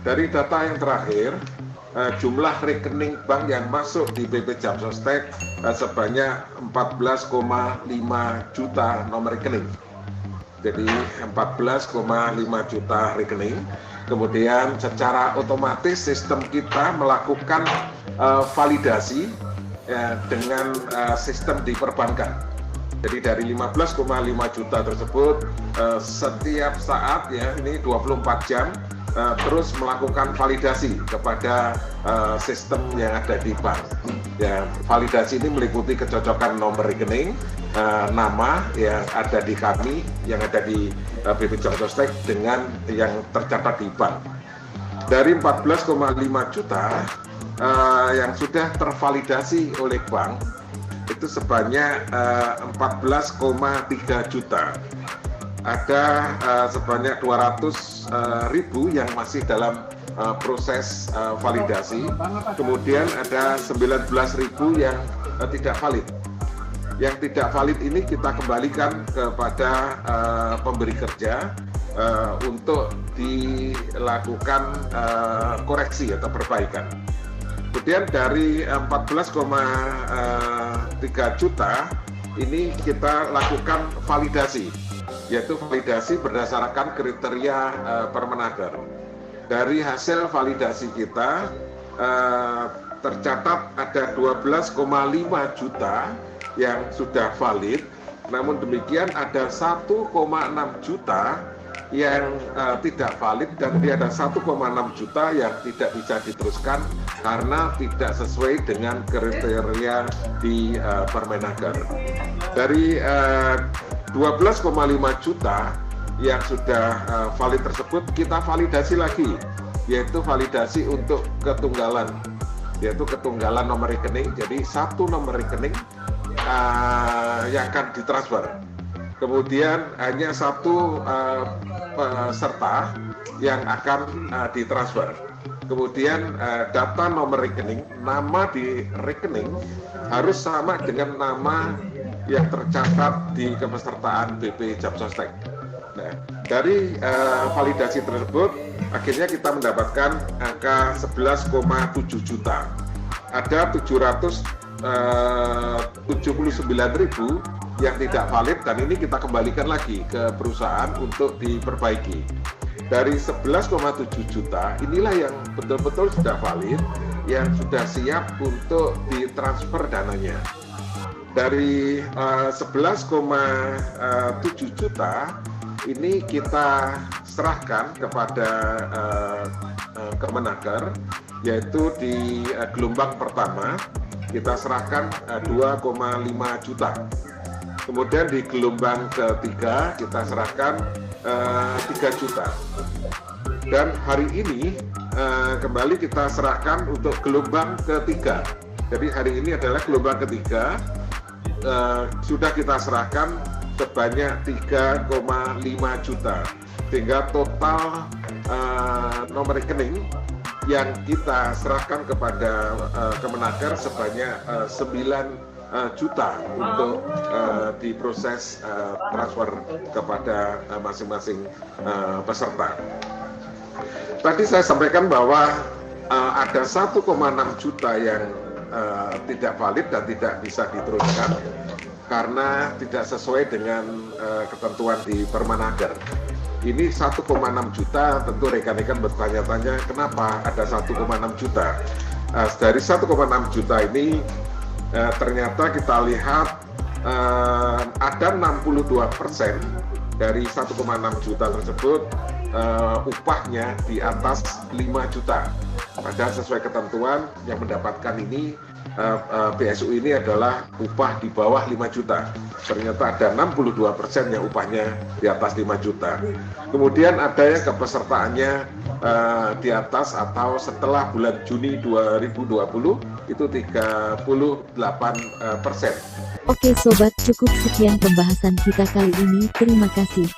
Dari data yang terakhir, jumlah rekening bank yang masuk di BP Jam Sostek sebanyak 14,5 juta nomor rekening. Jadi 14,5 juta rekening. Kemudian secara otomatis sistem kita melakukan validasi dengan sistem di perbankan. Jadi dari 15,5 juta tersebut setiap saat ya ini 24 jam terus melakukan validasi kepada sistem yang ada di bank. Ya, validasi ini meliputi kecocokan nomor rekening, nama yang ada di kami, yang ada di BP Jam Sostek dengan yang tercatat di bank. Dari 14,5 juta yang sudah tervalidasi oleh bank itu sebanyak 14,3 juta. Ada sebanyak 200.000 yang masih dalam proses validasi. Kemudian ada 19.000 yang tidak valid. Yang tidak valid ini kita kembalikan kepada pemberi kerja untuk dilakukan koreksi atau perbaikan. Kemudian dari 14,3 juta ini kita lakukan validasi, yaitu validasi berdasarkan kriteria Permenaker. Dari hasil validasi kita tercatat ada 12,5 juta yang sudah valid, namun demikian ada 1,6 juta yang tidak valid dan ada 1,6 juta yang tidak bisa diteruskan karena tidak sesuai dengan kriteria di Permenaker. Dari 12,5 juta yang sudah valid tersebut kita validasi lagi, yaitu validasi untuk ketunggalan, yaitu ketunggalan nomor rekening. Jadi satu nomor rekening yang akan ditransfer. Kemudian hanya satu peserta yang akan ditransfer. Kemudian data nomor rekening, nama di rekening harus sama dengan nama yang tercatat di kepesertaan BP Jam Sostek. Nah, dari validasi tersebut akhirnya kita mendapatkan angka 11,7 juta. Ada 779.000 yang tidak valid dan ini kita kembalikan lagi ke perusahaan untuk diperbaiki. Dari 11,7 juta inilah yang betul-betul sudah valid, yang sudah siap untuk ditransfer dananya. Dari 11,7 juta ini kita serahkan kepada Kemenaker, yaitu di gelombang pertama kita serahkan 2,5 juta. Kemudian di gelombang ketiga kita serahkan 3 juta. Dan hari ini kembali kita serahkan untuk gelombang ketiga. Jadi hari ini adalah gelombang ketiga, sudah kita serahkan sebanyak 3,5 juta. Sehingga total nomor rekening yang kita serahkan kepada Kemenaker sebanyak 9 juta untuk diproses transfer kepada masing-masing peserta. Tadi saya sampaikan bahwa ada 1,6 juta yang tidak valid dan tidak bisa diteruskan karena tidak sesuai dengan ketentuan di Permenaker. Ini 1,6 juta, tentu rekan-rekan bertanya-tanya kenapa ada 1,6 juta. Dari 1,6 juta ini ternyata kita lihat ada 62% dari 1,6 juta tersebut upahnya di atas 5 juta. Padahal sesuai ketentuan yang mendapatkan ini BSU ini adalah upah di bawah 5 juta. Ternyata ada 62% yang upahnya di atas 5 juta. Kemudian ada yang kepesertaannya di atas atau setelah bulan Juni 2020 itu 38%. Oke sobat, cukup sekian pembahasan kita kali ini. Terima kasih.